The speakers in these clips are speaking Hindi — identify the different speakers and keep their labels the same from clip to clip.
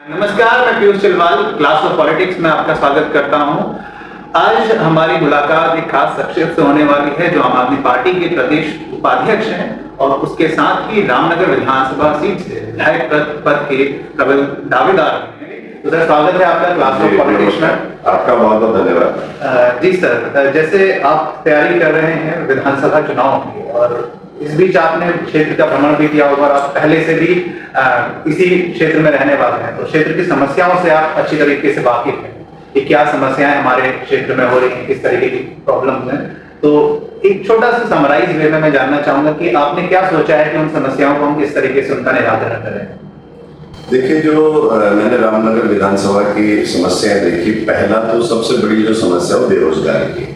Speaker 1: नमस्कार, मैं Piyush Chilwal class of politics में आपका स्वागत करता हूं। आज हमारी मुलाकात एक खास शख्सियत से होने वाली है जो आम आदमी पार्टी के प्रदेश उपाध्यक्ष हैं और उसके साथ ही रामनगर विधानसभा सीट से विधायक पद के दावेदार हैं। तो सर, स्वागत है आपका क्लास ऑफ पॉलिटिक्स में।
Speaker 2: आपका बहुत बहुत धन्यवाद।
Speaker 1: जी सर, जैसे आप तैयारी कर रहे हैं विधानसभा चुनाव की और इस बीच आपने क्षेत्र का भ्रमण भी किया होगा और आप पहले से भी इसी क्षेत्र में रहने वाले हैं, तो क्षेत्र की समस्याओं से आप अच्छी तरीके से वाकिफ हैं कि क्या समस्याएं हमारे क्षेत्र में हो रही हैं, किस तरीके की प्रॉब्लम्स हैं। तो एक छोटा सा समराइज वे में मैं जानना चाहूंगा कि आपने क्या सोचा है कि उन समस्याओं को हम किस तरीके से उनका निराकरण करें।
Speaker 2: देखिए, जो मैंने रामनगर विधानसभा की समस्याएं देखी, पहला तो सबसे बड़ी जो समस्या है बेरोजगारी की।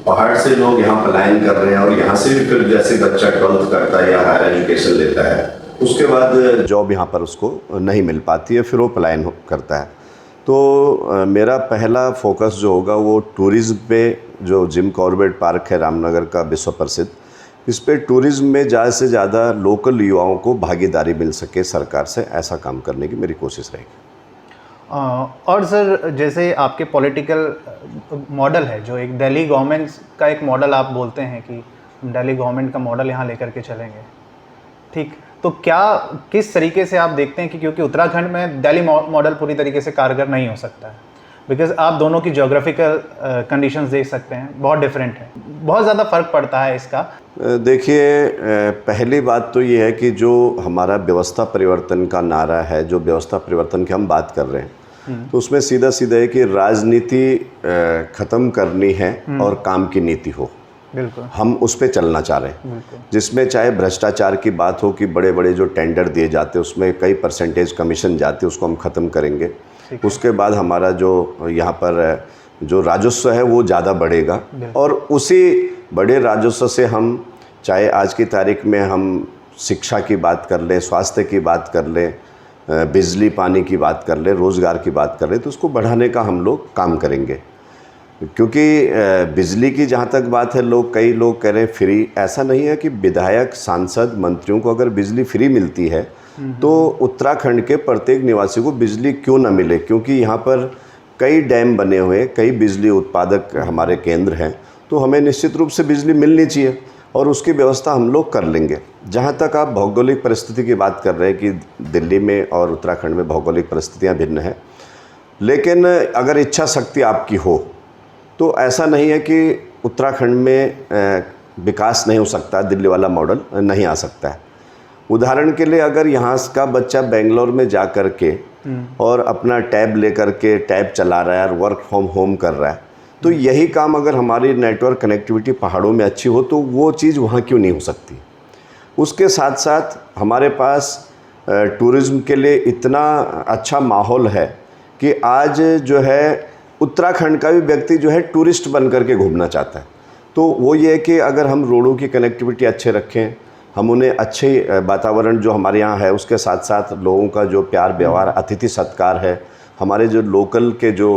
Speaker 2: पहाड़ से लोग यहाँ पलायन कर रहे हैं और यहाँ से भी फिर जैसे बच्चा 12th करता है या हायर एजुकेशन लेता है, उसके बाद जॉब यहाँ पर उसको नहीं मिल पाती है, फिर वो पलायन करता है। तो मेरा पहला फोकस जो होगा वो टूरिज़्म पे, जो जिम कॉर्बेट पार्क है रामनगर का विश्व प्रसिद्ध, इस पे टूरिज़्म में ज़्यादा से ज़्यादा लोकल युवाओं को भागीदारी मिल सके सरकार से, ऐसा काम करने की मेरी कोशिश रहेगी।
Speaker 3: और सर, जैसे आपके पॉलिटिकल मॉडल है जो एक दिल्ली गवर्नमेंट का एक मॉडल आप बोलते हैं कि दिल्ली गवर्नमेंट का मॉडल यहाँ लेकर के चलेंगे, ठीक, तो क्या किस तरीके से आप देखते हैं कि क्योंकि उत्तराखंड में दिल्ली मॉडल पूरी तरीके से कारगर नहीं हो सकता है, बिकॉज आप दोनों की ज्योग्राफिकल कंडीशंस देख सकते हैं, बहुत डिफरेंट है, बहुत ज़्यादा फ़र्क पड़ता है इसका।
Speaker 2: देखिए, पहली बात तो ये है कि जो हमारा व्यवस्था परिवर्तन का नारा है, जो व्यवस्था परिवर्तन की हम बात कर रहे हैं, तो उसमें सीधा सीधा है कि राजनीति ख़त्म करनी है और काम की नीति हो।
Speaker 3: बिल्कुल, हम
Speaker 2: उस पर चलना चाह रहे हैं, जिसमें चाहे भ्रष्टाचार की बात हो कि बड़े बड़े जो टेंडर दिए जाते हैं उसमें कई परसेंटेज कमीशन जाते हैं, उसको हम ख़त्म करेंगे। उसके बाद हमारा जो यहाँ पर जो राजस्व है वो ज़्यादा बढ़ेगा और उसी बड़े राजस्व से हम, चाहे आज की तारीख में हम शिक्षा की बात कर लें, स्वास्थ्य की बात कर लें, बिजली पानी की बात कर लें, रोज़गार की बात कर लें, तो उसको बढ़ाने का हम लोग काम करेंगे। क्योंकि बिजली की जहाँ तक बात है, कई लोग कह रहे हैं फ्री, ऐसा नहीं है कि विधायक, सांसद, मंत्रियों को अगर बिजली फ्री मिलती है तो उत्तराखंड के प्रत्येक निवासी को बिजली क्यों ना मिले, क्योंकि यहाँ पर कई डैम बने हुए, कई बिजली उत्पादक हमारे केंद्र हैं, तो हमें निश्चित रूप से बिजली मिलनी चाहिए और उसकी व्यवस्था हम लोग कर लेंगे। जहाँ तक आप भौगोलिक परिस्थिति की बात कर रहे हैं कि दिल्ली में और उत्तराखंड में भौगोलिक परिस्थितियाँ भिन्न हैं, लेकिन अगर इच्छा शक्ति आपकी हो तो ऐसा नहीं है कि उत्तराखंड में विकास नहीं हो सकता, दिल्ली वाला मॉडल नहीं आ सकता है। उदाहरण के लिए, अगर यहाँ का बच्चा बेंगलोर में जा कर के और अपना टैब लेकर के टैब चला रहा है और वर्क फ्रॉम होम कर रहा है, तो यही काम अगर हमारी नेटवर्क कनेक्टिविटी पहाड़ों में अच्छी हो तो वो चीज़ वहाँ क्यों नहीं हो सकती। उसके साथ साथ हमारे पास टूरिज़्म के लिए इतना अच्छा माहौल है कि आज जो है उत्तराखंड का भी व्यक्ति जो है टूरिस्ट बन करके घूमना चाहता है। तो वो ये है कि अगर हम रोडों की कनेक्टिविटी अच्छे रखें, हम उन्हें अच्छे वातावरण जो हमारे यहाँ है, उसके साथ साथ लोगों का जो प्यार व्यवहार, अतिथि सत्कार है, हमारे जो लोकल के जो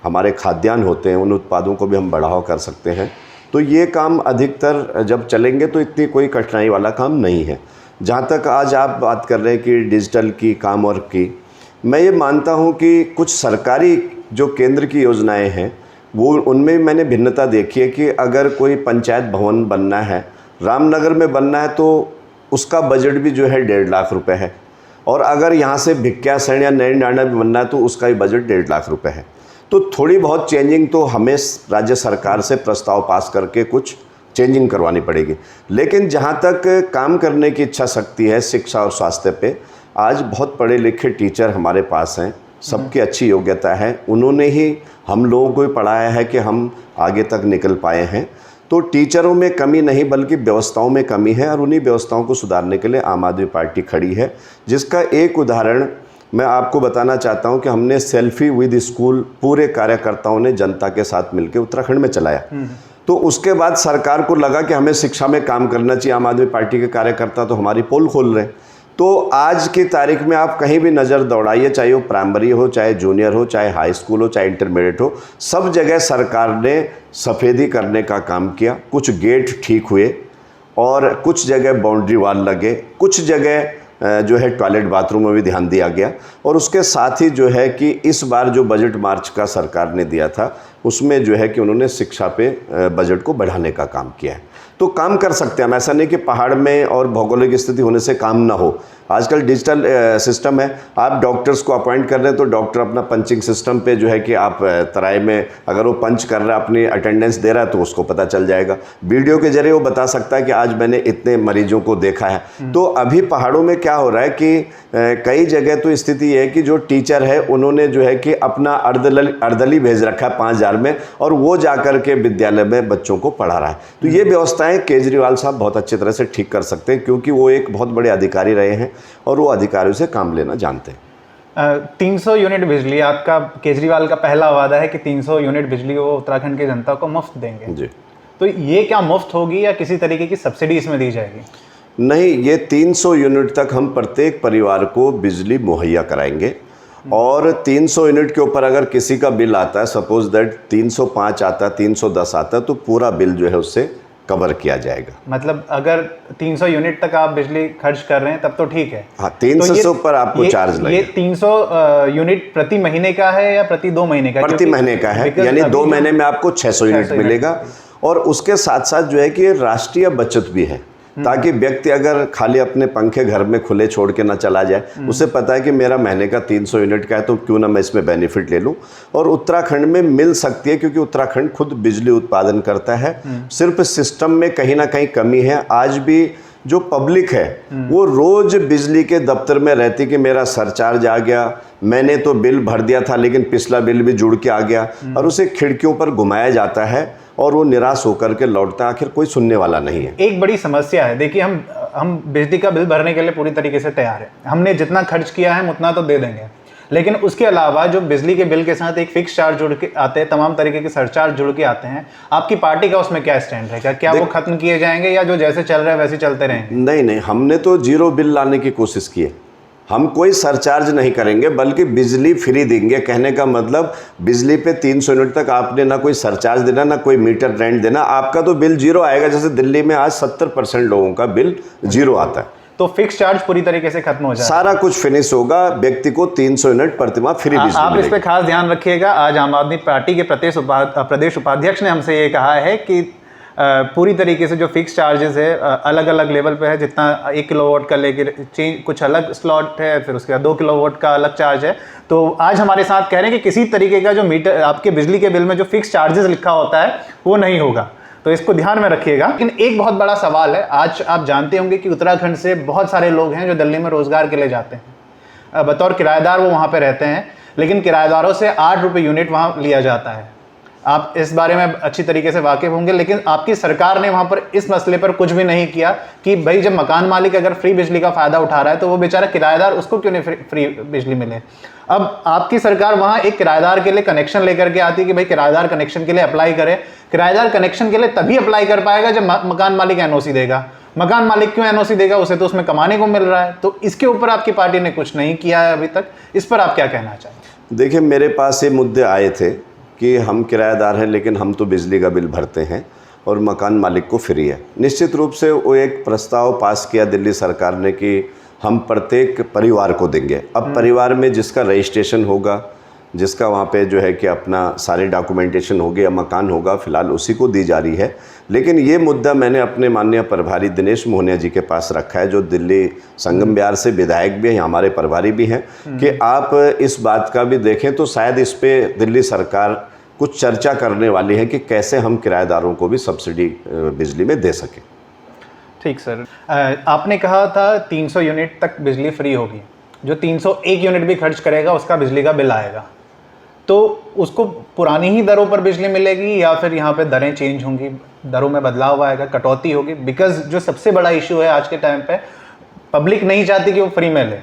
Speaker 2: हमारे खाद्यान्न होते हैं, उन उत्पादों को भी हम बढ़ावा कर सकते हैं। तो ये काम अधिकतर जब चलेंगे तो इतनी कोई कठिनाई वाला काम नहीं है। जहाँ तक आज आप बात कर रहे हैं कि डिजिटल की, काम और की, मैं ये मानता हूँ कि कुछ सरकारी जो केंद्र की योजनाएं हैं वो उनमें मैंने भिन्नता देखी है कि अगर कोई पंचायत भवन बनना है, रामनगर में बनना है, तो उसका बजट भी जो है 1.5 लाख रुपए है, और अगर यहाँ से भिक्यासैण या नई डांडा भी बनना है तो उसका भी बजट 1.5 लाख रुपए है। तो थोड़ी बहुत चेंजिंग तो हमें राज्य सरकार से प्रस्ताव पास करके कुछ चेंजिंग करवानी पड़ेगी। लेकिन जहाँ तक काम करने की इच्छा शक्ति है शिक्षा और स्वास्थ्य पे, आज बहुत पढ़े लिखे टीचर हमारे पास हैं, सबकी अच्छी योग्यता है, उन्होंने ही हम लोगों को पढ़ाया है कि हम आगे तक निकल पाए हैं। तो टीचरों में कमी नहीं बल्कि व्यवस्थाओं में कमी है और उन्हीं व्यवस्थाओं को सुधारने के लिए आम आदमी पार्टी खड़ी है, जिसका एक उदाहरण मैं आपको बताना चाहता हूं कि हमने सेल्फी विद स्कूल पूरे कार्यकर्ताओं ने जनता के साथ मिलकर उत्तराखंड में चलाया। तो उसके बाद सरकार को लगा कि हमें शिक्षा में काम करना चाहिए, आम आदमी पार्टी के कार्यकर्ता तो हमारी पोल खोल रहे हैं। तो आज की तारीख में आप कहीं भी नज़र दौड़ाइए, चाहे वो प्राइमरी हो, चाहे जूनियर हो, चाहे हाई स्कूल हो, चाहे इंटरमीडिएट हो, सब जगह सरकार ने सफ़ेदी करने का काम किया। कुछ गेट ठीक हुए और कुछ जगह बाउंड्री वाल लगे, कुछ जगह जो है टॉयलेट बाथरूम में भी ध्यान दिया गया। और उसके साथ ही जो है कि इस बार जो बजट मार्च का सरकार ने दिया था उसमें जो है कि उन्होंने शिक्षा पे बजट को बढ़ाने का काम किया है। तो काम कर सकते हैं हम, ऐसा नहीं कि पहाड़ में और भौगोलिक स्थिति होने से काम ना हो। आजकल डिजिटल सिस्टम है, आप डॉक्टर्स को अपॉइंट कर रहे हैं तो डॉक्टर अपना पंचिंग सिस्टम पे जो है कि आप तराई में अगर वो पंच कर रहा है, अपनी अटेंडेंस दे रहा है तो उसको पता चल जाएगा। वीडियो के जरिए वो बता सकता है कि आज मैंने इतने मरीजों को देखा है। तो अभी पहाड़ों में क्या हो रहा है कि कई जगह तो स्थिति ये है कि जो टीचर है उन्होंने जो है कि अपना अर्दली भेज रखा है 5000 में, और वो जाकर के विद्यालय में बच्चों को पढ़ा रहा है। तो ये व्यवस्थाएं केजरीवाल साहब बहुत अच्छी तरह से ठीक कर सकते हैं, क्योंकि वो एक बहुत बड़े अधिकारी रहे हैं और वो अधिकारियों से काम लेना जानते हैं।
Speaker 3: 300 यूनिट बिजली, आपका केजरीवाल का पहला वादा है कि 300 यूनिट बिजली वो उत्तराखंड की जनता को मुफ्त देंगे
Speaker 2: जी।
Speaker 3: तो ये क्या मुफ्त होगी या किसी तरीके की सब्सिडी इसमें दी जाएगी?
Speaker 2: नहीं, ये 300 यूनिट तक हम प्रत्येक परिवार को बिजली मुहैया कराएंगे। और 300 यूनिट के ऊपर अगर किसी का बिल आता है, सपोज दैट 305 आता है, 310 आता है, तो पूरा बिल जो है उससे कवर किया जाएगा।
Speaker 3: मतलब अगर 300 यूनिट तक आप बिजली खर्च कर रहे हैं तब तो ठीक है।
Speaker 2: हाँ, 300 से ऊपर आपको चार्ज लगेगा।
Speaker 3: ये 300 यूनिट प्रति महीने का है या प्रति 2 महीने का?
Speaker 2: प्रति महीने का है, यानी 2 महीने में आपको 600 यूनिट मिलेगा। और उसके साथ साथ जो है कि राष्ट्रीय बचत भी है, ताकि व्यक्ति अगर खाली अपने पंखे घर में खुले छोड़ के ना चला जाए, उसे पता है कि मेरा महीने का 300 यूनिट का है तो क्यों ना मैं इसमें बेनिफिट ले लूं। और उत्तराखंड में मिल सकती है, क्योंकि उत्तराखंड खुद बिजली उत्पादन करता है। सिर्फ सिस्टम में कहीं ना कहीं कमी है। आज भी जो पब्लिक है वो रोज बिजली के दफ्तर में रहती कि मेरा सरचार्ज आ गया, मैंने तो बिल भर दिया था लेकिन पिछला बिल भी जुड़ के आ गया, और उसे खिड़कियों पर घुमाया जाता है और वो निराश होकर के लौटता है। आखिर कोई सुनने वाला नहीं है।
Speaker 3: एक बड़ी समस्या है, देखिए हम बिजली का बिल भरने के लिए पूरी तरीके से तैयार है, हमने जितना खर्च किया है हम उतना तो दे देंगे, लेकिन उसके अलावा जो बिजली के बिल के साथ एक फिक्स चार्ज जुड़ के आते हैं, तमाम तरीके के सरचार्ज जुड़ के आते हैं, आपकी पार्टी का उसमें क्या स्टैंड रहेगा? क्या वो खत्म किए जाएंगे या जो जैसे चल रहा है वैसे चलते रहेंगे?
Speaker 2: नहीं, हमने तो जीरो बिल लाने की कोशिश की है। हम कोई सरचार्ज नहीं करेंगे, बल्कि बिजली फ्री देंगे। कहने का मतलब बिजली पे 300 यूनिट तक आपने ना कोई सरचार्ज देना, ना कोई मीटर रेंट देना, आपका तो बिल जीरो आएगा। जैसे दिल्ली में आज 70% लोगों का बिल जीरो आता है।
Speaker 3: तो फिक्स चार्ज पूरी तरीके से खत्म हो जाए,
Speaker 2: सारा कुछ फिनिश होगा, व्यक्ति को 300 यूनिट प्रतिमाह फ्री बिजली
Speaker 3: आप इस
Speaker 2: मिलेगी।
Speaker 3: पे खास ध्यान रखिएगा। आज आम आदमी पार्टी के प्रदेश उपाध्यक्ष ने हमसे ये कहा है कि पूरी तरीके से जो फिक्स चार्जेस है अलग अलग लेवल पे है। जितना 1 किलोवाट का लेकर कुछ अलग स्लॉट है, फिर उसके बाद 2 किलोवाट का अलग चार्ज है। तो आज हमारे साथ कह रहे हैं कि किसी तरीके का जो मीटर आपके बिजली के बिल में जो फिक्स चार्जेस लिखा होता है वो नहीं होगा, तो इसको ध्यान में रखिएगा। लेकिन एक बहुत बड़ा सवाल है, आज आप जानते होंगे कि उत्तराखंड से बहुत सारे लोग हैं जो दिल्ली में रोजगार के लिए जाते हैं, बतौर किराएदार वो वहाँ पे रहते हैं, लेकिन किराएदारों से 8 रुपये यूनिट वहाँ लिया जाता है। आप इस बारे में अच्छी तरीके से वाकिफ होंगे, लेकिन आपकी सरकार ने वहाँ पर इस मसले पर कुछ भी नहीं किया कि भाई जब मकान मालिक अगर फ्री बिजली का फ़ायदा उठा रहा है तो वो बेचारा किराएदार, उसको क्यों नहीं फ्री बिजली मिले। अब आपकी सरकार वहाँ एक किराएदार के लिए कनेक्शन लेकर के आती है कि भाई किराएदार कनेक्शन के लिए अप्लाई करे। किराएदार कनेक्शन के लिए तभी अप्लाई कर पाएगा जब मकान मालिक एनओसी देगा। मकान मालिक क्यों एनओसी देगा? उसे तो उसमें कमाने को मिल रहा है। तो इसके ऊपर आपकी पार्टी ने कुछ नहीं किया है अभी तक, इस पर आप क्या कहना चाहेंगे?
Speaker 2: देखिए, मेरे पास ये मुद्दे आए थे कि हम किराएदार हैं लेकिन हम तो बिजली का बिल भरते हैं और मकान मालिक को फ्री है। निश्चित रूप से वो एक प्रस्ताव पास किया दिल्ली सरकार ने कि हम प्रत्येक परिवार को देंगे। अब परिवार में जिसका रजिस्ट्रेशन होगा, जिसका वहाँ पे जो है कि अपना सारे डॉक्यूमेंटेशन होगी या मकान होगा, फिलहाल उसी को दी जा रही है। लेकिन ये मुद्दा मैंने अपने माननीय प्रभारी दिनेश मोहनिया जी के पास रखा है, जो दिल्ली संगम बिहार से विधायक भी हैं, हमारे प्रभारी भी हैं, कि आप इस बात का भी देखें। तो शायद इस पर दिल्ली सरकार कुछ चर्चा करने वाली है कि कैसे हम किराएदारों को भी सब्सिडी बिजली में दे सकें।
Speaker 3: ठीक सर, आपने कहा था 300 यूनिट तक बिजली फ्री होगी, जो 301 यूनिट भी खर्च करेगा उसका बिजली का बिल आएगा, तो उसको पुरानी ही दरों पर बिजली मिलेगी या फिर यहाँ पे दरें चेंज होंगी, दरों में बदलाव आएगा, कटौती होगी? बिकॉज जो सबसे बड़ा इशू है आज के टाइम पे, पब्लिक नहीं चाहती कि वो फ्री में ले,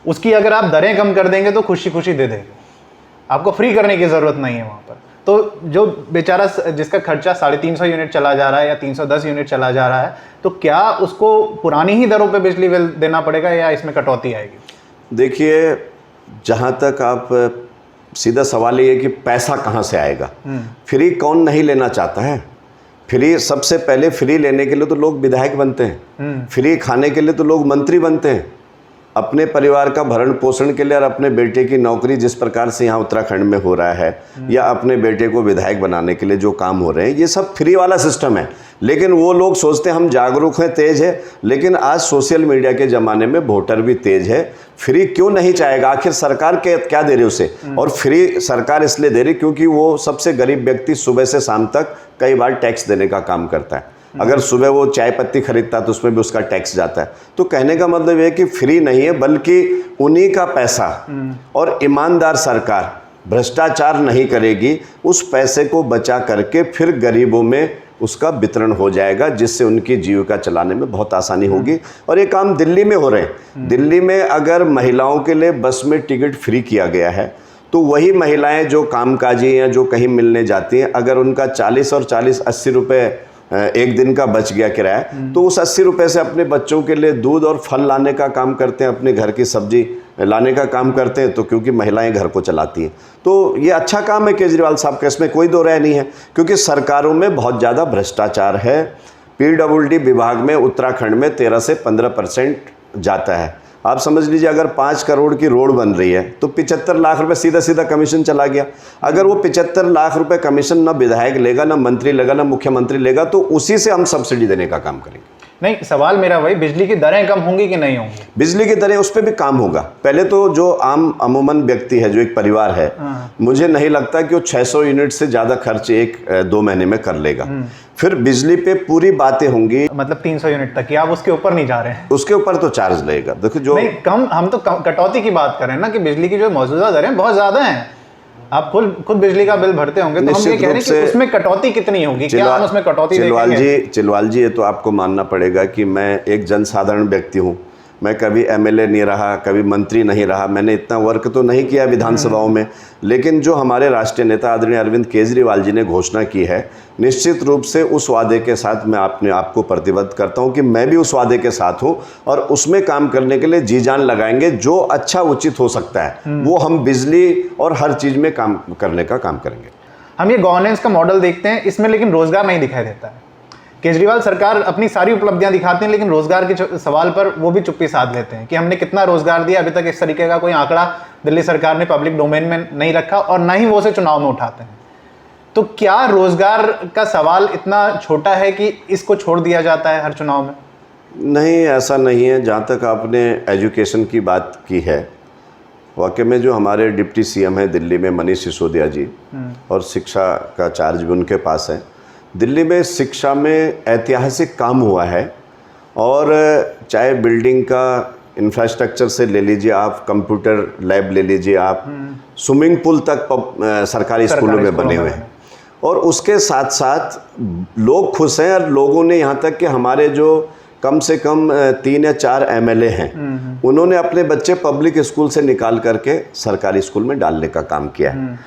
Speaker 3: उसकी अगर आप दरें कम कर देंगे तो खुशी खुशी दे देगी, आपको फ्री करने की ज़रूरत नहीं है वहाँ पर। तो जो बेचारा जिसका खर्चा 350 यूनिट चला जा रहा है या 310 यूनिट चला जा रहा है, तो क्या उसको पुरानी ही दरों पे बिजली बिल देना पड़ेगा या इसमें कटौती आएगी?
Speaker 2: देखिए, जहाँ तक आप सीधा सवाल ये है कि पैसा कहाँ से आएगा। फ्री कौन नहीं लेना चाहता है? फ्री सबसे पहले फ्री लेने के लिए तो लोग विधायक बनते हैं, फ्री खाने के लिए तो लोग मंत्री बनते हैं। अपने परिवार का भरण पोषण के लिए और अपने बेटे की नौकरी जिस प्रकार से यहाँ उत्तराखंड में हो रहा है, या अपने बेटे को विधायक बनाने के लिए जो काम हो रहे हैं, ये सब फ्री वाला सिस्टम है। लेकिन वो लोग सोचते हैं हम जागरूक हैं, तेज है, लेकिन आज सोशल मीडिया के ज़माने में वोटर भी तेज है। फ्री क्यों नहीं चाहेगा? आखिर सरकार के क्या दे रही उसे? और फ्री सरकार इसलिए दे रही क्योंकि वो सबसे गरीब व्यक्ति सुबह से शाम तक कई बार टैक्स देने का काम करता है। अगर सुबह वो चाय पत्ती खरीदता तो उसमें भी उसका टैक्स जाता है। तो कहने का मतलब ये है कि फ्री नहीं है, बल्कि उन्हीं का पैसा, और ईमानदार सरकार भ्रष्टाचार नहीं करेगी, उस पैसे को बचा करके फिर गरीबों में उसका वितरण हो जाएगा, जिससे उनकी जीविका चलाने में बहुत आसानी होगी। और ये काम दिल्ली में हो रहे हैं। दिल्ली में अगर महिलाओं के लिए बस में टिकट फ्री किया गया है, तो वही महिलाएं जो कामकाजी हैं, जो कहीं मिलने जाती हैं, अगर उनका 40 और 40 80 रुपये एक दिन का बच गया किराया, तो उस 80 रुपये से अपने बच्चों के लिए दूध और फल लाने का काम करते हैं, अपने घर की सब्जी लाने का काम करते हैं, तो क्योंकि महिलाएं घर को चलाती हैं। तो ये अच्छा काम है केजरीवाल साहब का, इसमें कोई दो राय नहीं है, क्योंकि सरकारों में बहुत ज़्यादा भ्रष्टाचार है। PWD विभाग में उत्तराखंड में 13 से 15% जाता है। आप समझ लीजिए अगर 5 करोड़ की रोड बन रही है तो 75 लाख रुपए सीधा सीधा कमीशन चला गया। अगर वो 75 लाख रुपए कमीशन ना विधायक लेगा, ना मंत्री लेगा, ना मुख्यमंत्री लेगा, तो उसी से हम सब्सिडी देने का काम करेंगे।
Speaker 3: नहीं, सवाल मेरा वही, बिजली की दरें कम होंगी कि नहीं होंगी?
Speaker 2: बिजली की दरें, उस पर भी काम होगा। पहले तो जो आम अमूमन व्यक्ति है, जो एक परिवार है, मुझे नहीं लगता कि वो 600 यूनिट से ज़्यादा खर्च 1-2 महीने में कर लेगा। फिर बिजली पे पूरी बातें होंगी,
Speaker 3: मतलब 300 यूनिट तक की, आप उसके ऊपर नहीं जा रहे हैं?
Speaker 2: उसके ऊपर तो चार्ज लगेगा। देखो जो
Speaker 3: नहीं, कम, हम तो कटौती की बात कर रहे हैं ना, कि बिजली की जो मौजूदा दरें बहुत ज़्यादा हैं। आप खुद बिजली का बिल भरते होंगे, तो हम ये कह रहे हैं कि उसमें कटौती कितनी होगी? क्या हम उसमें कटौती देखेंगे?
Speaker 2: चिलवाल जी, ये तो आपको मानना पड़ेगा कि मैं एक जनसाधारण व्यक्ति हूँ। मैं कभी MLA नहीं रहा, कभी मंत्री नहीं रहा, मैंने इतना वर्क तो नहीं किया विधानसभाओं में। लेकिन जो हमारे राष्ट्रीय नेता आदरणीय अरविंद केजरीवाल जी ने घोषणा की है, निश्चित रूप से उस वादे के साथ मैं अपने आप को प्रतिबद्ध करता हूं कि मैं भी उस वादे के साथ हूं, और उसमें काम करने के लिए जी जान लगाएंगे। जो अच्छा उचित हो सकता है वो हम बिजली और हर चीज़ में काम करने का काम करेंगे।
Speaker 3: हम ये गवर्नेंस का मॉडल देखते हैं, इसमें लेकिन रोजगार नहीं दिखाई देता है। केजरीवाल सरकार अपनी सारी उपलब्धियां दिखाते हैं, लेकिन रोजगार के सवाल पर वो भी चुप्पी साध लेते हैं कि हमने कितना रोजगार दिया। अभी तक इस तरीके का कोई आंकड़ा दिल्ली सरकार ने पब्लिक डोमेन में नहीं रखा, और ना ही वो उसे चुनाव में उठाते हैं। तो क्या रोजगार का सवाल इतना छोटा है कि इसको छोड़ दिया जाता है हर चुनाव में?
Speaker 2: नहीं, ऐसा नहीं है। जहाँ तक आपने एजुकेशन की बात की है, वाकई में जो हमारे डिप्टी CM हैं दिल्ली में, मनीष सिसोदिया जी, और शिक्षा का चार्ज भी उनके पास है। दिल्ली में शिक्षा में ऐतिहासिक काम हुआ है, और चाहे बिल्डिंग का इंफ्रास्ट्रक्चर से ले लीजिए आप, कंप्यूटर लैब ले लीजिए आप, स्विमिंग पूल तक सरकारी स्कूलों में बने हुए हैं। और उसके साथ साथ लोग खुश हैं, और लोगों ने यहाँ तक कि हमारे जो कम से कम 3 या 4 MLA हैं, उन्होंने अपने बच्चे पब्लिक स्कूल से निकाल करके सरकारी स्कूल में डालने का काम किया है।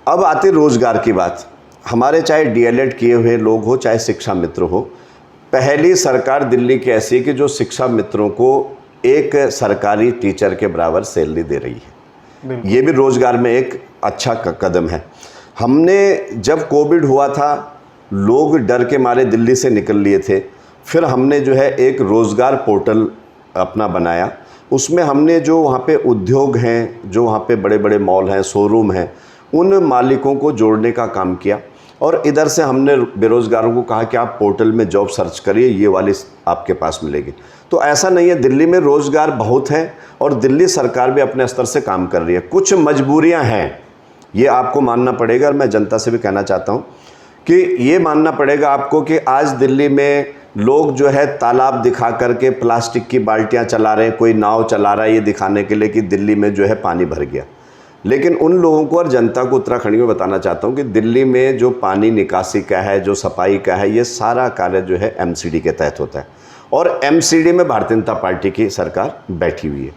Speaker 2: अब आते रोजगार की बात। हमारे चाहे DLED किए हुए लोग हो, चाहे शिक्षा मित्र हो, पहली सरकार दिल्ली की ऐसी है कि जो शिक्षा मित्रों को एक सरकारी टीचर के बराबर सैलरी दे रही है। ये भी रोजगार में एक अच्छा कदम है। हमने जब कोविड हुआ था, लोग डर के मारे दिल्ली से निकल लिए थे, फिर हमने जो है एक रोज़गार पोर्टल अपना बनाया। उसमें हमने जो वहाँ पे उद्योग हैं, जो वहाँ पे बड़े बड़े मॉल हैं, शोरूम हैं, उन मालिकों को जोड़ने का काम किया। और इधर से हमने बेरोज़गारों को कहा कि आप पोर्टल में जॉब सर्च करिए, ये वाली आपके पास मिलेगी। तो ऐसा नहीं है, दिल्ली में रोज़गार बहुत है, और दिल्ली सरकार भी अपने स्तर से काम कर रही है। कुछ मजबूरियाँ हैं, ये आपको मानना पड़ेगा, और मैं जनता से भी कहना चाहता हूँ कि ये मानना पड़ेगा आपको कि आज दिल्ली में लोग जो है तालाब दिखा करके प्लास्टिक की बाल्टियाँ चला रहे हैं, कोई नाव चला रहा है ये दिखाने के लिए कि दिल्ली में जो है पानी भर गया। लेकिन उन लोगों को और जनता को उत्तराखंड में बताना चाहता हूँ कि दिल्ली में जो पानी निकासी का है, जो सफाई का है, ये सारा कार्य जो है MCD के तहत होता है, और MCD में भारतीय जनता पार्टी की सरकार बैठी हुई है।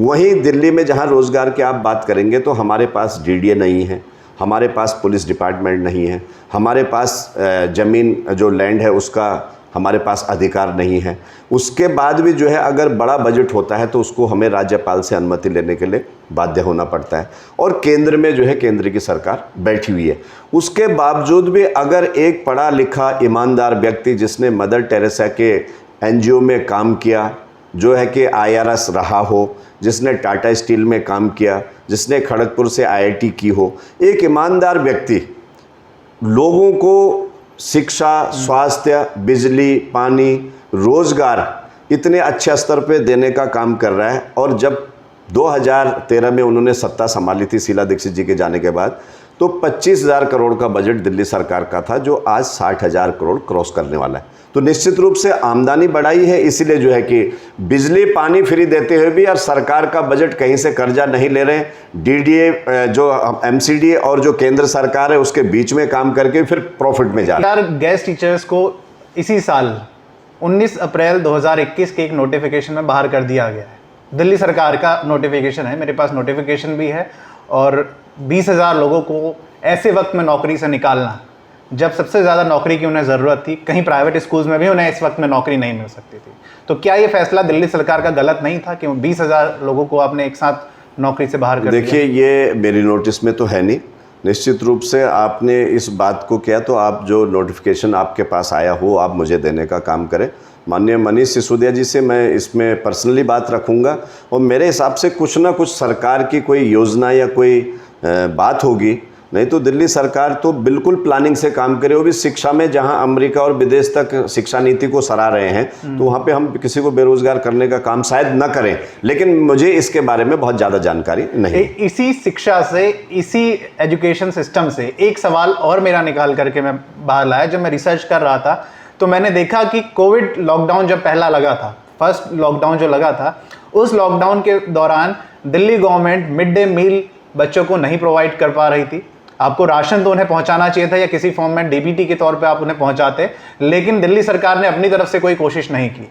Speaker 2: वहीं दिल्ली में जहाँ रोज़गार की आप बात करेंगे तो हमारे पास DDA नहीं है, हमारे पास पुलिस डिपार्टमेंट नहीं है, हमारे पास ज़मीन जो लैंड है उसका हमारे पास अधिकार नहीं है। उसके बाद भी जो है अगर बड़ा बजट होता है तो उसको हमें राज्यपाल से अनुमति लेने के लिए बाध्य होना पड़ता है, और केंद्र में जो है केंद्र की सरकार बैठी हुई है। उसके बावजूद भी अगर एक पढ़ा लिखा ईमानदार व्यक्ति जिसने मदर टेरेसा के NGO में काम किया, जो है कि IRS रहा हो, जिसने टाटा स्टील में काम किया, जिसने खड़गपुर से IIT की हो, एक ईमानदार व्यक्ति लोगों को शिक्षा, स्वास्थ्य, बिजली, पानी, रोज़गार इतने अच्छे स्तर पे देने का काम कर रहा है। और जब 2013 में उन्होंने सत्ता संभाली थी शीला दीक्षित जी के जाने के बाद, तो 25,000 करोड़ का बजट दिल्ली सरकार का था, जो आज 60,000 करोड़ क्रॉस करने वाला है। तो निश्चित रूप से आमदनी बढ़ाई है, इसीलिए जो है कि बिजली पानी फ्री देते हुए भी और सरकार का बजट कहीं से कर्जा नहीं ले रहे हैं। DDA जो MCDA और जो केंद्र सरकार है उसके बीच में काम करके फिर प्रॉफिट में जा रहे हैं।
Speaker 3: गैस टीचर्स को इसी साल 19 अप्रैल 2021 के एक नोटिफिकेशन में बाहर कर दिया गया है। दिल्ली सरकार का नोटिफिकेशन है, मेरे पास नोटिफिकेशन भी है। और 20,000 लोगों को ऐसे वक्त में नौकरी से निकालना जब सबसे ज़्यादा नौकरी की उन्हें ज़रूरत थी, कहीं प्राइवेट स्कूल्स में भी उन्हें इस वक्त में नौकरी नहीं मिल सकती थी। तो क्या ये फैसला दिल्ली सरकार का गलत नहीं था कि 20,000 लोगों को आपने एक साथ नौकरी से बाहर कर दिया?
Speaker 2: देखिए, ये मेरी नोटिस में तो है नहीं। निश्चित रूप से आपने इस बात को किया, तो आप जो नोटिफिकेशन आपके पास आया हो आप मुझे देने का काम करें। माननीय मनीष सिसोदिया जी से मैं इसमें पर्सनली बात रखूंगा, और मेरे हिसाब से कुछ ना कुछ सरकार की कोई योजना या कोई बात होगी। नहीं तो दिल्ली सरकार तो बिल्कुल प्लानिंग से काम करे। वो भी शिक्षा में, जहां अमेरिका और विदेश तक शिक्षा नीति को सराह रहे हैं, तो वहां पे हम किसी को बेरोजगार करने का काम शायद न करें। लेकिन मुझे इसके बारे में बहुत ज़्यादा जानकारी नहीं।
Speaker 3: इसी शिक्षा से, इसी एजुकेशन सिस्टम से एक सवाल और मेरा निकाल करके मैं बाहर लाया। जब मैं रिसर्च कर रहा था तो मैंने देखा कि कोविड लॉकडाउन जब पहला लगा था, फर्स्ट लॉकडाउन जो लगा था, उस लॉकडाउन के दौरान Delhi government mid day meal बच्चों को नहीं प्रोवाइड कर पा रही थी। आपको राशन तो उन्हें पहुंचाना चाहिए था या किसी फॉर्म में DBT के तौर पे आप उन्हें पहुंचाते, लेकिन दिल्ली सरकार ने अपनी तरफ से कोई कोशिश नहीं की।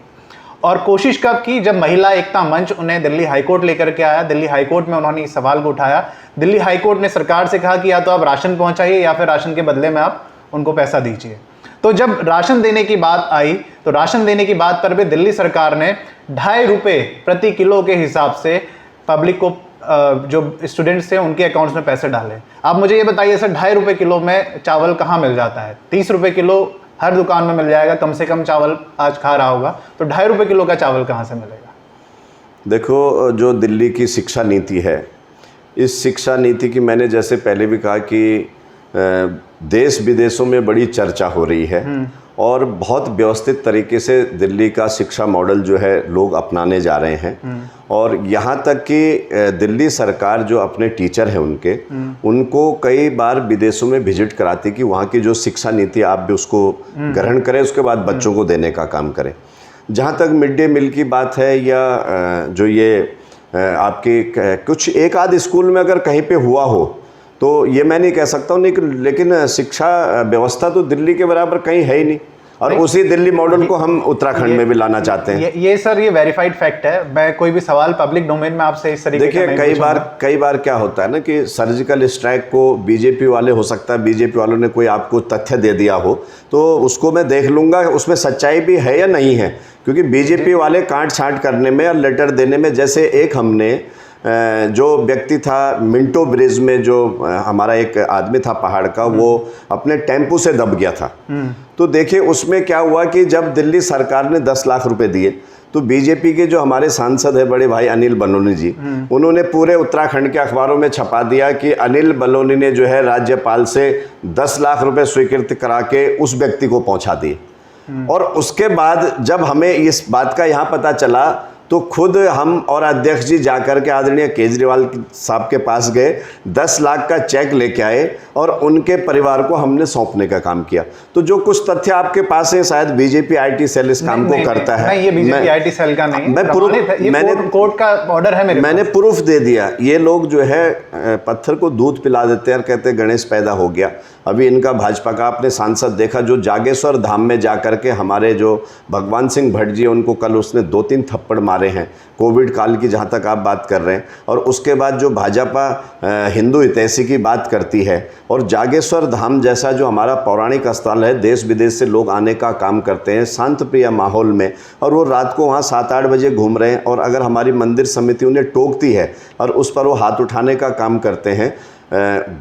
Speaker 3: और कोशिश कब की? जब महिला एकता मंच उन्हें दिल्ली हाईकोर्ट लेकर के आया। दिल्ली हाईकोर्ट में उन्होंने इस सवाल को उठाया। दिल्ली हाईकोर्ट ने सरकार से कहा कि या तो आप राशन पहुंचाइए या फिर राशन के बदले में आप उनको पैसा दीजिए। तो जब राशन देने की बात आई, तो राशन देने की बात पर भी दिल्ली सरकार ने 2.5 रुपये प्रति किलो के हिसाब से पब्लिक को, जो स्टूडेंट्स थे उनके अकाउंट्स में पैसे डाले। आप मुझे ये बताइए सर, 2.5 रुपये किलो में चावल कहाँ मिल जाता है? 30 रुपये किलो हर दुकान में मिल जाएगा, कम से कम चावल आज खा रहा होगा, तो 2.5 रुपये किलो का चावल कहाँ से मिलेगा?
Speaker 2: देखो, जो दिल्ली की शिक्षा नीति है, इस शिक्षा नीति की मैंने जैसे पहले भी कहा कि देश विदेशों में बड़ी चर्चा हो रही है, और बहुत व्यवस्थित तरीके से दिल्ली का शिक्षा मॉडल जो है लोग अपनाने जा रहे हैं। और यहाँ तक कि दिल्ली सरकार जो अपने टीचर हैं उनको कई बार विदेशों में विजिट कराती कि वहाँ की जो शिक्षा नीति आप भी उसको ग्रहण करें, उसके बाद बच्चों को देने का काम करें। जहाँ तक मिड डे मील की बात है, या जो ये आपके कुछ एक आध स्कूल में अगर कहीं पे हुआ हो तो ये मैं नहीं कह सकता हूँ, लेकिन शिक्षा व्यवस्था तो दिल्ली के बराबर कहीं है ही नहीं। और उसी दिल्ली मॉडल को हम उत्तराखंड में भी लाना चाहते हैं।
Speaker 3: ये सर, ये वेरीफाइड फैक्ट है। मैं कोई भी सवाल पब्लिक डोमेन में आपसे इस तरीके
Speaker 2: देखिए, कई बार क्या होता है ना कि सर्जिकल स्ट्राइक को बीजेपी वाले, हो सकता है बीजेपी वालों ने कोई आपको तथ्य दे दिया हो, तो उसको मैं देख लूँगा उसमें सच्चाई भी है या नहीं है। क्योंकि बीजेपी वाले काट छांट करने में और लेटर देने में, जैसे एक हमने जो व्यक्ति था मिंटो ब्रिज में, जो हमारा एक आदमी था पहाड़ का, वो अपने टेम्पू से दब गया था। तो देखिए उसमें क्या हुआ कि जब दिल्ली सरकार ने 10 लाख रुपए दिए, तो बीजेपी के जो हमारे सांसद है बड़े भाई अनिल बलूनी जी, उन्होंने पूरे उत्तराखंड के अखबारों में छपा दिया कि अनिल बलूनी ने जो है राज्यपाल से 10 लाख रुपए स्वीकृत करा के उस व्यक्ति को पहुंचा दिए। और उसके बाद जब हमें इस बात का यहाँ पता चला, तो खुद हम और अध्यक्ष जी जाकर के आदरणीय केजरीवाल साहब के पास गए, 10 लाख का चेक लेके आए और उनके परिवार को हमने सौंपने का काम किया। तो जो कुछ तथ्य आपके पास है, शायद बीजेपी IT सेल इस काम को करता है।
Speaker 3: नहीं, ये बीजेपी IT सेल का नहीं, मैंने कोर्ट का ऑर्डर है, मैंने
Speaker 2: प्रूफ दे दिया। ये लोग जो है पत्थर को दूध पिला देते हैं और कहते हैं गणेश पैदा हो गया। अभी इनका भाजपा का आपने सांसद देखा, जो जागेश्वर धाम में जाकर के हमारे जो भगवान सिंह भट्ट जी, उनको कल उसने 2-3 थप्पड़ मारे हैं, कोविड काल की जहाँ तक आप बात कर रहे हैं। और उसके बाद जो भाजपा हिंदू हितैषी की बात करती है, और जागेश्वर धाम जैसा जो हमारा पौराणिक स्थल है, देश विदेश से लोग आने का काम करते हैं शांत प्रिय माहौल में, और वो रात को वहाँ 7-8 बजे घूम रहे हैं, और अगर हमारी मंदिर समिति उन्हें टोकती है और उस पर वो हाथ उठाने का काम करते हैं,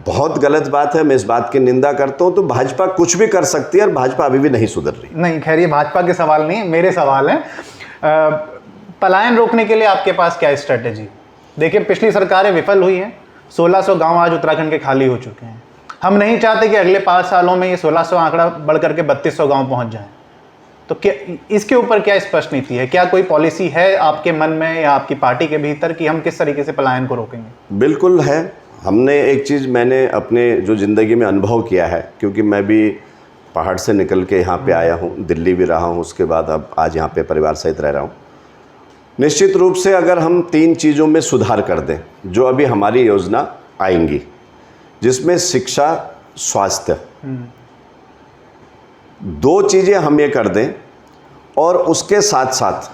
Speaker 2: बहुत गलत बात है। मैं इस बात की निंदा करता हूँ। तो भाजपा कुछ भी कर सकती है और भाजपा अभी भी नहीं सुधर रही।
Speaker 3: नहीं, खैर ये भाजपा के सवाल नहीं, मेरे सवाल हैं। पलायन रोकने के लिए आपके पास क्या स्ट्रेटेजी? देखिए, पिछली सरकारें विफल हुई हैं, 1600 गांव आज उत्तराखंड के खाली हो चुके हैं। हम नहीं चाहते कि अगले 5 सालों में ये 1600 आंकड़ा बढ़ करके 3200 गांव पहुंच जाए। तो क्या इसके ऊपर क्या स्पष्ट नीति है? क्या कोई पॉलिसी है आपके मन में या आपकी पार्टी के भीतर कि हम किस तरीके से पलायन को रोकेंगे?
Speaker 2: बिल्कुल है। हमने एक चीज़ मैंने अपने जो ज़िंदगी में अनुभव किया है, क्योंकि मैं भी पहाड़ से निकल के यहाँ पे आया हूँ, दिल्ली भी रहा हूँ, उसके बाद अब आज यहाँ पे परिवार सहित रह रहा हूँ। निश्चित रूप से अगर हम 3 चीज़ों में सुधार कर दें जो अभी हमारी योजना आएंगी, जिसमें शिक्षा, स्वास्थ्य, 2 चीज़ें हम ये कर दें और उसके साथ साथ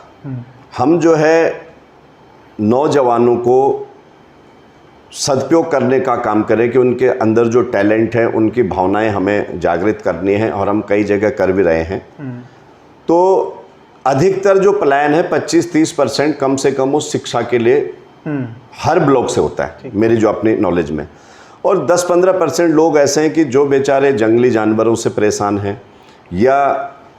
Speaker 2: हम जो है नौजवानों को सदुपयोग करने का काम करें कि उनके अंदर जो टैलेंट है, उनकी भावनाएं हमें जागृत करनी है और हम कई जगह कर भी रहे हैं। तो अधिकतर जो पलायन है 25-30% कम से कम उस शिक्षा के लिए हर ब्लॉक से होता है मेरी जो अपनी नॉलेज में, और 10-15% लोग ऐसे हैं कि जो बेचारे जंगली जानवरों से परेशान हैं या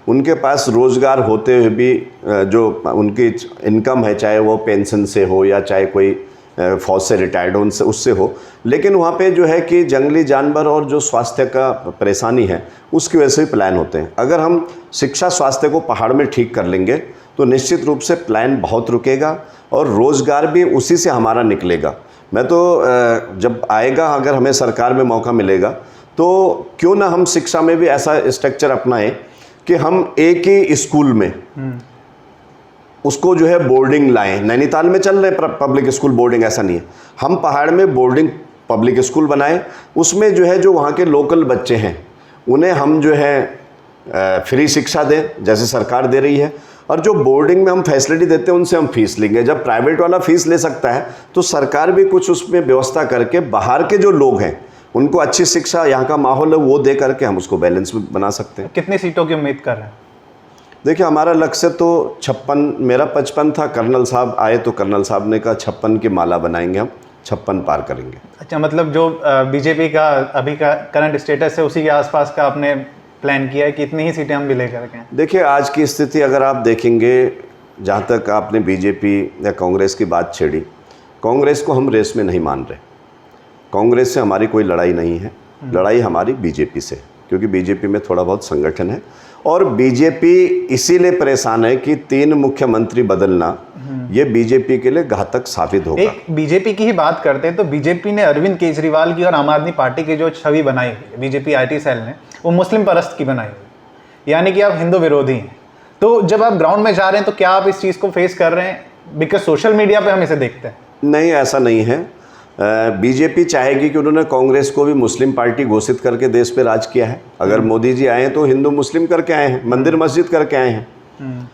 Speaker 2: उनके पास रोज़गार होते हुए भी जो उनकी इनकम है, चाहे वो पेंशन से हो या चाहे कोई फौज से रिटायर्ड हो, उनसे उससे हो, लेकिन वहाँ पे जो है कि जंगली जानवर और जो स्वास्थ्य का परेशानी है उसकी वजह से भी पलायन होते हैं। अगर हम शिक्षा स्वास्थ्य को पहाड़ में ठीक कर लेंगे तो निश्चित रूप से पलायन बहुत रुकेगा और रोज़गार भी उसी से हमारा निकलेगा। मैं तो जब आएगा, अगर हमें सरकार में मौका मिलेगा तो क्यों ना हम शिक्षा में भी ऐसा स्ट्रक्चर अपनाएं कि हम एक ही स्कूल में उसको जो है बोर्डिंग लाएं। नैनीताल में चल रहे पब्लिक स्कूल बोर्डिंग, ऐसा नहीं है, हम पहाड़ में बोर्डिंग पब्लिक स्कूल बनाएं। उसमें जो है जो वहाँ के लोकल बच्चे हैं उन्हें हम जो है फ्री शिक्षा दें जैसे सरकार दे रही है, और जो बोर्डिंग में हम फैसिलिटी देते हैं उनसे हम फीस लेंगे। जब प्राइवेट वाला फीस ले सकता है तो सरकार भी कुछ उसमें व्यवस्था करके बाहर के जो लोग हैं उनको अच्छी शिक्षा, यहाँ का माहौल है वो दे करके हम उसको बैलेंस में बना सकते हैं।
Speaker 3: कितनी सीटों की उम्मीद कर रहे हैं?
Speaker 2: देखिए, हमारा लक्ष्य तो 56, मेरा 55 था, कर्नल साहब आए तो कर्नल साहब ने कहा 56 की माला बनाएंगे, हम 56 पार करेंगे।
Speaker 3: अच्छा, मतलब जो बीजेपी का अभी का करंट स्टेटस है उसी के आसपास का आपने प्लान किया है कि इतनी ही सीटें हम भी लेकर के? देखिए,
Speaker 2: आज की स्थिति अगर आप देखेंगे, जहाँ तक आपने बीजेपी या कांग्रेस की बात छेड़ी, कांग्रेस को हम रेस में नहीं मान रहे। कांग्रेस से हमारी कोई लड़ाई नहीं है, लड़ाई हमारी बीजेपी से, क्योंकि बीजेपी में थोड़ा बहुत संगठन है और बीजेपी इसीलिए परेशान है कि 3 मुख्यमंत्री बदलना ये बीजेपी के लिए घातक साबित होगा।
Speaker 3: एक बीजेपी की ही बात करते हैं तो बीजेपी ने अरविंद केजरीवाल की और आम आदमी पार्टी की जो छवि बनाई हुई है बीजेपी IT सेल ने, वो मुस्लिम परस्त की बनाई हुई, यानी कि आप हिंदू विरोधी हैं। तो जब आप ग्राउंड में जा रहे हैं तो क्या आप इस चीज़ को फेस कर रहे हैं? बिकॉज सोशल मीडिया पर हम इसे देखते हैं।
Speaker 2: नहीं, ऐसा नहीं है। बीजेपी चाहेगी कि उन्होंने कांग्रेस को भी मुस्लिम पार्टी घोषित करके देश पे राज किया है। अगर मोदी जी आए हैं तो हिंदू मुस्लिम करके आए हैं, मंदिर मस्जिद करके आए हैं।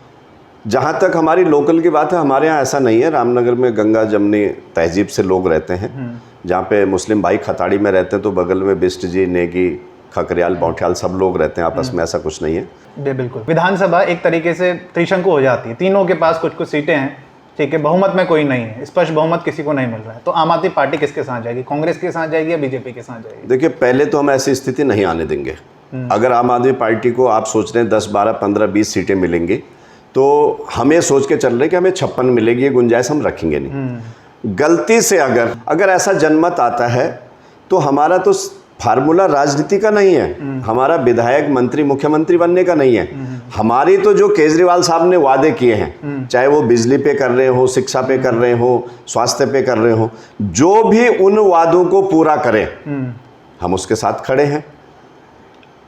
Speaker 2: जहाँ तक हमारी लोकल की बात है, हमारे यहाँ ऐसा नहीं है। रामनगर में गंगा जमनी तहजीब से लोग रहते हैं, जहाँ पे मुस्लिम भाई खताड़ी में रहते हैं तो बगल में बिष्ट जी, नेगी, खकरियाल, बौठियाल सब लोग रहते हैं आपस में, ऐसा कुछ नहीं है।
Speaker 3: बिल्कुल। विधानसभा एक तरीके से त्रिशंकु हो जाती है, तीनों के पास कुछ कुछ सीटें हैं, ठीक है, बहुमत में कोई नहीं है, स्पष्ट बहुमत किसी को नहीं मिल रहा है। तो आम आदमी पार्टी किसके साथ जाएगी? कांग्रेस के साथ जाएगी या बीजेपी के साथ जाएगी?
Speaker 2: देखिए, पहले तो हम ऐसी स्थिति नहीं आने देंगे। अगर आम आदमी पार्टी को आप सोच रहे हैं 10, 12, 15, 20 सीटें मिलेंगी तो हम ये सोच के चल रहे हैं कि हमें 56 मिलेगी, ये गुंजाइश हम रखेंगे नहीं। गलती से अगर ऐसा जनमत आता है तो हमारा तो फार्मूला राजनीति का नहीं है, हमारा विधायक, मंत्री, मुख्यमंत्री बनने का नहीं है। हमारी तो जो केजरीवाल साहब ने वादे किए हैं, चाहे वो बिजली पे कर रहे हो, शिक्षा पे कर रहे हो, स्वास्थ्य पे कर रहे हो, जो भी उन वादों को पूरा करें हम उसके साथ खड़े हैं।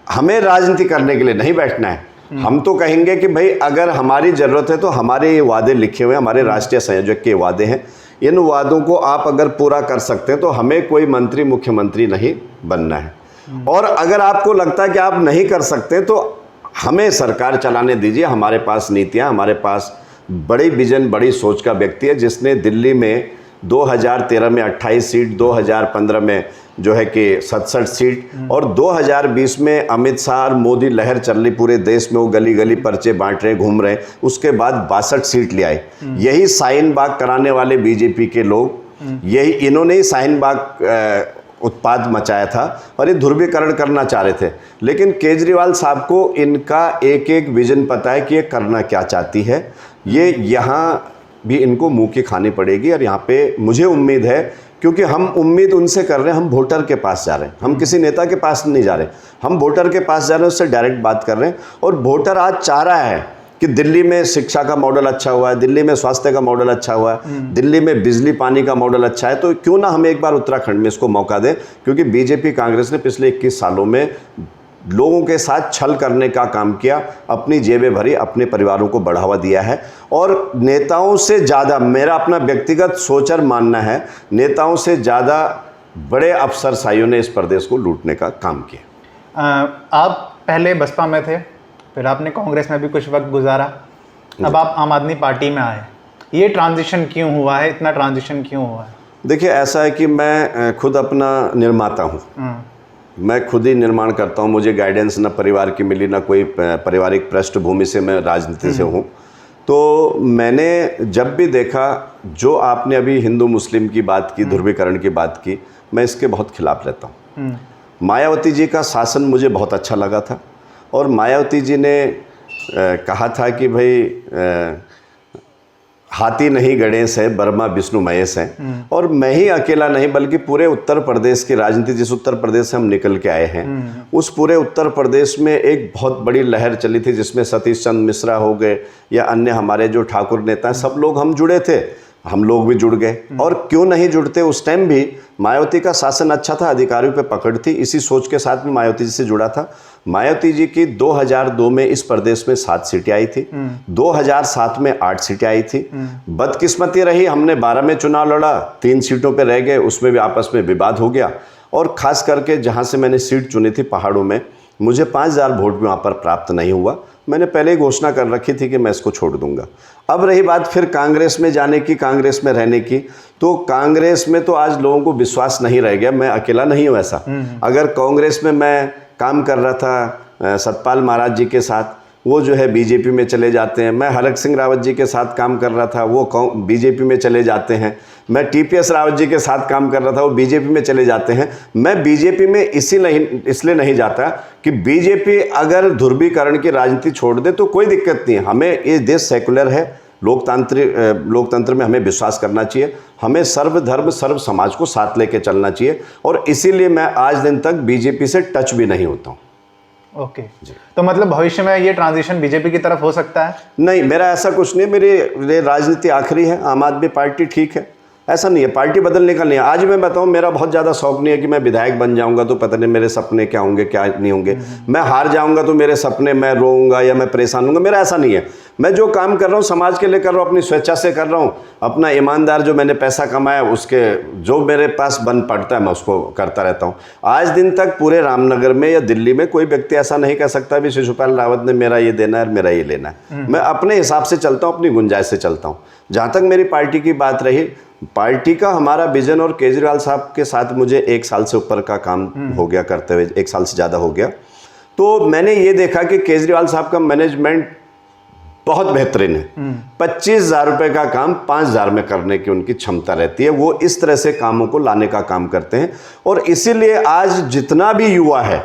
Speaker 2: हमें राजनीति करने के लिए नहीं बैठना है। हम तो कहेंगे कि भाई अगर हमारी ज़रूरत है तो हमारे ये वादे लिखे हुए, हमारे राष्ट्रीय संयोजक के वादे हैं, इन वादों को आप अगर पूरा कर सकते हैं तो हमें कोई मंत्री, मुख्यमंत्री नहीं बनना है। और अगर आपको लगता है कि आप नहीं कर सकते तो हमें सरकार चलाने दीजिए। हमारे पास नीतियाँ, हमारे पास बड़ी विजन, बड़ी सोच का व्यक्ति है, जिसने दिल्ली में 2013 में 28 सीट, 2015 में जो है कि 67 सीट और 2020 में अमित शाह और मोदी लहर चल रही पूरे देश में, वो गली गली पर्चे बांट रहे, घूम रहे, उसके बाद 62 सीट ले आए। यही शाहीन बाग कराने वाले बीजेपी के लोग, यही इन्होंने ही शाहीन बाग उत्पाद मचाया था और ये ध्रुवीकरण करना चाह रहे थे। लेकिन केजरीवाल साहब को इनका एक एक विजन पता है कि ये करना क्या चाहती है। ये यहाँ भी इनको मुंह की खानी पड़ेगी। और यहाँ पे मुझे उम्मीद है, क्योंकि हम उम्मीद उनसे कर रहे हैं, हम वोटर के पास जा रहे हैं, हम किसी नेता के पास नहीं जा रहे, हम वोटर के पास जा रहे हैं, उससे डायरेक्ट बात कर रहे हैं। और वोटर आज चाह रहा है कि दिल्ली में शिक्षा का मॉडल अच्छा हुआ है, दिल्ली में स्वास्थ्य का मॉडल अच्छा हुआ है, दिल्ली में बिजली पानी का मॉडल अच्छा है, तो क्यों ना हम एक बार उत्तराखंड में इसको मौका दें। क्योंकि बीजेपी कांग्रेस ने पिछले 21 सालों में लोगों के साथ छल करने का काम किया, अपनी जेबें भरी, अपने परिवारों को बढ़ावा दिया है। और नेताओं से ज़्यादा, मेरा अपना व्यक्तिगत सोच और मानना है, नेताओं से ज़्यादा बड़े अफसरशाहियों ने इस प्रदेश को लूटने का काम किया।
Speaker 3: आप पहले बसपा में थे, फिर आपने कांग्रेस में भी कुछ वक्त गुजारा, अब आप आम आदमी पार्टी में आए। ये ट्रांजिशन क्यों हुआ है, इतना ट्रांजिशन क्यों हुआ है?
Speaker 2: देखिए, ऐसा है कि मैं खुद अपना निर्माता हूँ, मैं खुद ही निर्माण करता हूँ, मुझे गाइडेंस ना परिवार की मिली, ना कोई पारिवारिक पृष्ठभूमि से मैं राजनीति से हूँ। तो मैंने जब भी देखा, जो आपने अभी हिंदू मुस्लिम की बात की, ध्रुवीकरण की बात की, मैं इसके बहुत खिलाफ रहता हूँ। मायावती जी का शासन मुझे बहुत अच्छा लगा था, और मायावती जी ने कहा था कि भाई हाथी नहीं गणेश है, ब्रह्मा विष्णु महेश हैं। और मैं ही अकेला नहीं, बल्कि पूरे उत्तर प्रदेश की राजनीति, जिस उत्तर प्रदेश से हम निकल के आए हैं, उस पूरे उत्तर प्रदेश में एक बहुत बड़ी लहर चली थी, जिसमें सतीश चंद्र मिश्रा हो गए या अन्य हमारे जो ठाकुर नेता हैं, सब लोग हम जुड़े थे, हम लोग भी जुड़ गए। और क्यों नहीं जुड़ते, उस टाइम भी मायावती का शासन अच्छा था, अधिकारियों पे पकड़ थी, इसी सोच के साथ में मायावती जी से जुड़ा था। मायावती जी की 2002 में इस प्रदेश में 7 सीटें आई थी, 2007 में 8 सीटें आई थी। बदकिस्मती रही, हमने 12 में चुनाव लड़ा, 3 सीटों पे रह गए, उसमें भी आपस में विवाद हो गया। और खास करके जहाँ से मैंने सीट चुनी थी पहाड़ों में, मुझे 5000 वोट भी वहाँ पर प्राप्त नहीं हुआ। मैंने पहले ही घोषणा कर रखी थी कि मैं इसको छोड़ दूंगा। अब रही बात फिर कांग्रेस में जाने की, कांग्रेस में रहने की, तो कांग्रेस में तो आज लोगों को विश्वास नहीं रह गया। मैं अकेला नहीं हूँ ऐसा। अगर कांग्रेस में मैं काम कर रहा था सतपाल महाराज जी के साथ, वो जो है बीजेपी में चले जाते हैं। मैं हरक सिंह रावत जी के साथ काम कर रहा था, वो बीजेपी में चले जाते हैं। मैं टीपीएस रावत जी के साथ काम कर रहा था, वो बीजेपी में चले जाते हैं। मैं बीजेपी में इसलिए नहीं जाता कि बीजेपी अगर ध्रुवीकरण की राजनीति छोड़ दे तो कोई दिक्कत नहीं है। हमें ये देश सेकुलर है, लोकतंत्र में हमें विश्वास करना चाहिए, हमें सर्वधर्म सर्व समाज को साथ लेके चलना चाहिए। और इसीलिए मैं आज दिन तक बीजेपी से टच भी नहीं होता हूँ।
Speaker 3: ओके तो मतलब भविष्य में ये ट्रांजिशन बीजेपी की तरफ हो सकता है?
Speaker 2: नहीं, मेरा ऐसा कुछ नहीं। मेरी राजनीति आखिरी है, आम आदमी पार्टी ठीक है, ऐसा नहीं है, पार्टी बदलने का नहीं है। आज मैं बताऊं, मेरा बहुत ज़्यादा शौक नहीं है कि मैं विधायक बन जाऊंगा तो पता नहीं मेरे सपने क्या होंगे क्या नहीं होंगे, मैं हार जाऊंगा तो मेरे सपने, मैं रोऊंगा या मैं परेशान होऊंगा, मेरा ऐसा नहीं है। मैं जो काम कर रहा हूँ समाज के लिए कर रहा हूँ, अपनी स्वेच्छा से कर रहा हूँ, अपना ईमानदार जो मैंने पैसा कमाया उसके जो मेरे पास बन पड़ता है मैं उसको करता रहता हूँ। आज दिन तक पूरे रामनगर में या दिल्ली में कोई व्यक्ति ऐसा नहीं कह सकता भी शिशुपाल रावत ने मेरा ये देना है, मेरा ये लेना है। मैं अपने हिसाब से चलता हूँ, अपनी गुंजाइश से चलता हूँ। जहाँ तक मेरी पार्टी की बात रही, पार्टी का हमारा विजन, और केजरीवाल साहब के साथ मुझे 1 साल से ऊपर का काम हो गया करते हुए, 1 साल से ज़्यादा हो गया। तो मैंने ये देखा कि केजरीवाल साहब का मैनेजमेंट बहुत बेहतरीन है। 25,000 रुपये का काम 5,000 में करने की उनकी क्षमता रहती है। वो इस तरह से कामों को लाने का काम करते हैं। और इसीलिए आज जितना भी युवा है,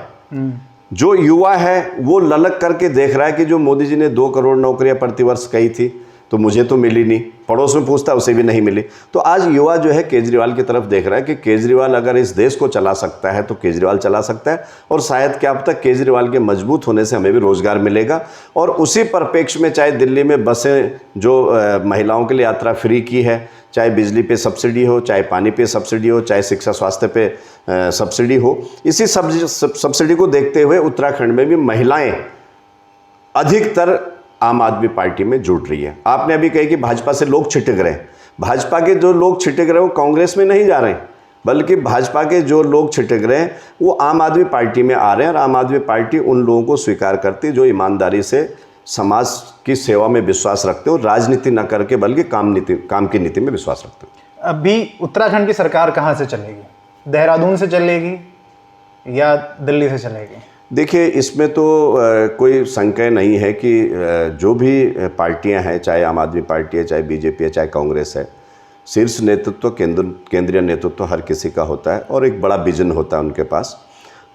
Speaker 2: जो युवा है वो ललक करके देख रहा है कि जो मोदी जी ने 2 करोड़ नौकरियां प्रतिवर्ष कही थी तो मुझे तो मिली नहीं, पड़ोस में पूछता उसे भी नहीं मिली। तो आज युवा जो है केजरीवाल की तरफ देख रहा है कि केजरीवाल अगर इस देश को चला सकता है तो केजरीवाल चला सकता है। और शायद क्या अब तक केजरीवाल के मजबूत होने से हमें भी रोजगार मिलेगा। और उसी परिप्रेक्ष्य में चाहे दिल्ली में बसें जो महिलाओं के लिए यात्रा फ्री की है, चाहे बिजली पे सब्सिडी हो, चाहे पानी पे सब्सिडी हो, चाहे शिक्षा स्वास्थ्य पे सब्सिडी हो, इसी सब्सिडी को देखते हुए उत्तराखंड में भी महिलाएं अधिकतर आम आदमी पार्टी में जुड़ रही है। आपने अभी कही कि भाजपा से लोग छिटक रहे हैं। भाजपा के जो लोग छिटक रहे हैं वो कांग्रेस में नहीं जा रहे हैं, बल्कि भाजपा के जो लोग छिटक रहे हैं वो आम आदमी पार्टी में आ रहे हैं। और आम आदमी पार्टी उन लोगों को स्वीकार करती है जो ईमानदारी से समाज की सेवा में विश्वास रखते हो, राजनीति न करके बल्कि काम की नीति में विश्वास रखते हो।
Speaker 3: अभी उत्तराखंड की सरकार कहाँ से चलेगी? देहरादून से चलेगी या दिल्ली से चलेगी? देखिए,
Speaker 2: इसमें तो कोई संशय नहीं है कि जो भी पार्टियां हैं, चाहे आम आदमी पार्टी है, चाहे बीजेपी है, चाहे कांग्रेस है, शीर्ष नेतृत्व केंद्रीय नेतृत्व हर किसी का होता है और एक बड़ा विजन होता है उनके पास।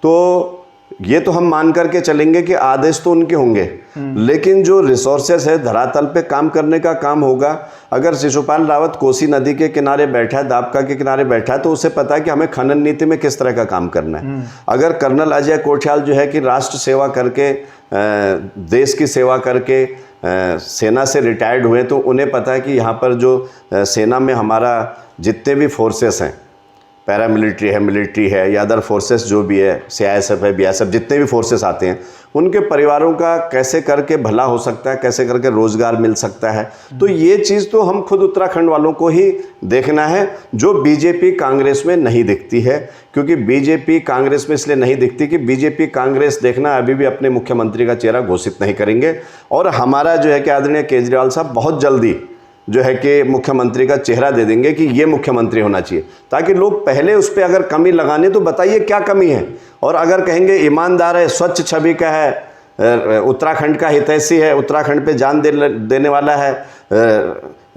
Speaker 2: तो ये तो हम मान करके चलेंगे कि आदेश तो उनके होंगे, लेकिन जो रिसोर्सेस है धरातल पे काम करने का काम होगा। अगर शिशुपाल रावत कोसी नदी के किनारे बैठा है, दाबका के किनारे बैठा है, तो उसे पता है कि हमें खनन नीति में किस तरह का काम करना है। अगर कर्नल अजय कोठियाल जो है कि राष्ट्र सेवा करके, देश की सेवा करके सेना से रिटायर्ड हुए, तो उन्हें पता है कि यहाँ पर जो सेना में हमारा जितने भी फोर्सेस हैं, पैरामिलिट्री है, मिलिट्री है या अदर फोर्सेस जो भी है, CISF है, BSF, जितने भी फोर्सेस आते हैं, उनके परिवारों का कैसे करके भला हो सकता है, कैसे करके रोजगार मिल सकता है। तो ये चीज़ तो हम खुद उत्तराखंड वालों को ही देखना है, जो बीजेपी कांग्रेस में नहीं दिखती है। क्योंकि बीजेपी कांग्रेस में इसलिए नहीं दिखती कि बीजेपी कांग्रेस देखना अभी भी अपने मुख्यमंत्री का चेहरा घोषित नहीं करेंगे, और हमारा जो है कि आदरणीय केजरीवाल साहब बहुत जल्दी जो है कि मुख्यमंत्री का चेहरा दे देंगे कि ये मुख्यमंत्री होना चाहिए, ताकि लोग पहले उस पर अगर कमी लगाने तो बताइए क्या कमी है। और अगर कहेंगे ईमानदार है, स्वच्छ छवि का है, उत्तराखंड का हितैषी है, उत्तराखंड पे जान देने वाला है,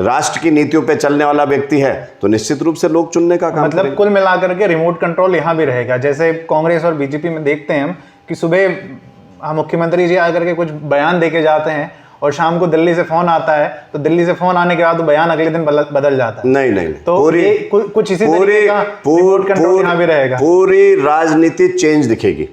Speaker 2: राष्ट्र की नीतियों पे चलने वाला व्यक्ति है, तो निश्चित रूप से लोग चुनने का काम
Speaker 3: मतलब कुल मिलाकर के रिमोट कंट्रोल यहाँ भी रहेगा। जैसे कांग्रेस और बीजेपी में देखते हैं हम कि सुबह मुख्यमंत्री जी आकर के कुछ बयान दे के जाते हैं और शाम को दिल्ली से फोन आता है, तो दिल्ली से फोन आने के बाद तो बयान अगले दिन बदल जाता है।
Speaker 2: नहीं,
Speaker 3: तो ये कुछ इसी तरीके का रिमोट कंट्रोल यहाँ भी रहेगा।
Speaker 2: पूरी राजनीति चेंज दिखेगी,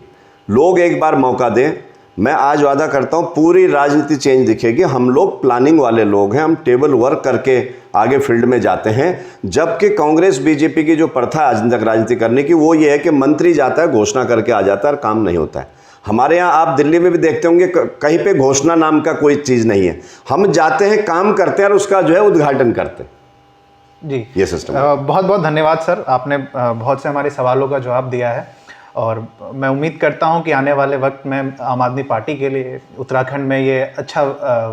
Speaker 2: लोग एक बार मौका दें। मैं आज वादा करता हूँ पूरी राजनीति चेंज दिखेगी। हम लोग प्लानिंग वाले लोग हैं, हम टेबल वर्क करके आगे फील्ड में जाते हैं। जबकि कांग्रेस बीजेपी की जो प्रथा आज तक राजनीति करने की, वो ये है कि मंत्री जाता है, घोषणा करके आ जाता है और काम नहीं होता है। हमारे यहाँ आप दिल्ली में भी देखते होंगे कहीं पे घोषणा नाम का कोई चीज़ नहीं है, हम जाते हैं, काम करते हैं और उसका जो है उद्घाटन करते हैं।
Speaker 3: जी,
Speaker 2: ये सिस्टम।
Speaker 3: बहुत बहुत धन्यवाद सर, आपने बहुत से हमारे सवालों का जवाब दिया है, और मैं उम्मीद करता हूं कि आने वाले वक्त में आम आदमी पार्टी के लिए उत्तराखंड में ये अच्छा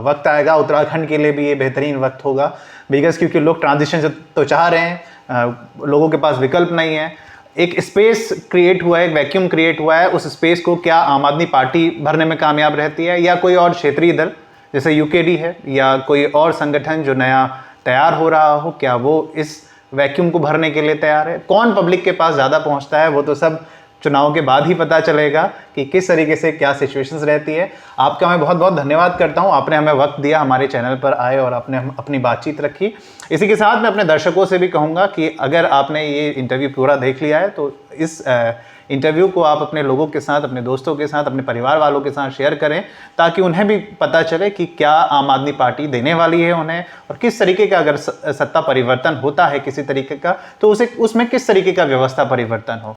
Speaker 3: वक्त आएगा, उत्तराखंड के लिए भी ये बेहतरीन वक्त होगा। बिकॉज क्योंकि लोग ट्रांजिशन तो चाह रहे हैं, लोगों के पास विकल्प नहीं है, एक स्पेस क्रिएट हुआ है, एक वैक्यूम क्रिएट हुआ है। उस स्पेस को क्या आम आदमी पार्टी भरने में कामयाब रहती है, या कोई और क्षेत्रीय दल जैसे UKD है, या कोई और संगठन जो नया तैयार हो रहा हो, क्या वो इस वैक्यूम को भरने के लिए तैयार है? कौन पब्लिक के पास ज़्यादा पहुंचता है, वो तो सब चुनाव के बाद ही पता चलेगा कि किस तरीके से क्या सिचुएशंस रहती है। आपका मैं बहुत बहुत धन्यवाद करता हूं, आपने हमें वक्त दिया, हमारे चैनल पर आए और आपने अपनी बातचीत रखी। इसी के साथ मैं अपने दर्शकों से भी कहूंगा कि अगर आपने ये इंटरव्यू पूरा देख लिया है तो इस इंटरव्यू को आप अपने लोगों के साथ, अपने दोस्तों के साथ, अपने परिवार वालों के साथ शेयर करें, ताकि उन्हें भी पता चले कि क्या आम आदमी पार्टी देने वाली है उन्हें, और किस तरीके का अगर सत्ता परिवर्तन होता है किसी तरीके का, तो उसे उसमें किस तरीके का व्यवस्था परिवर्तन हो।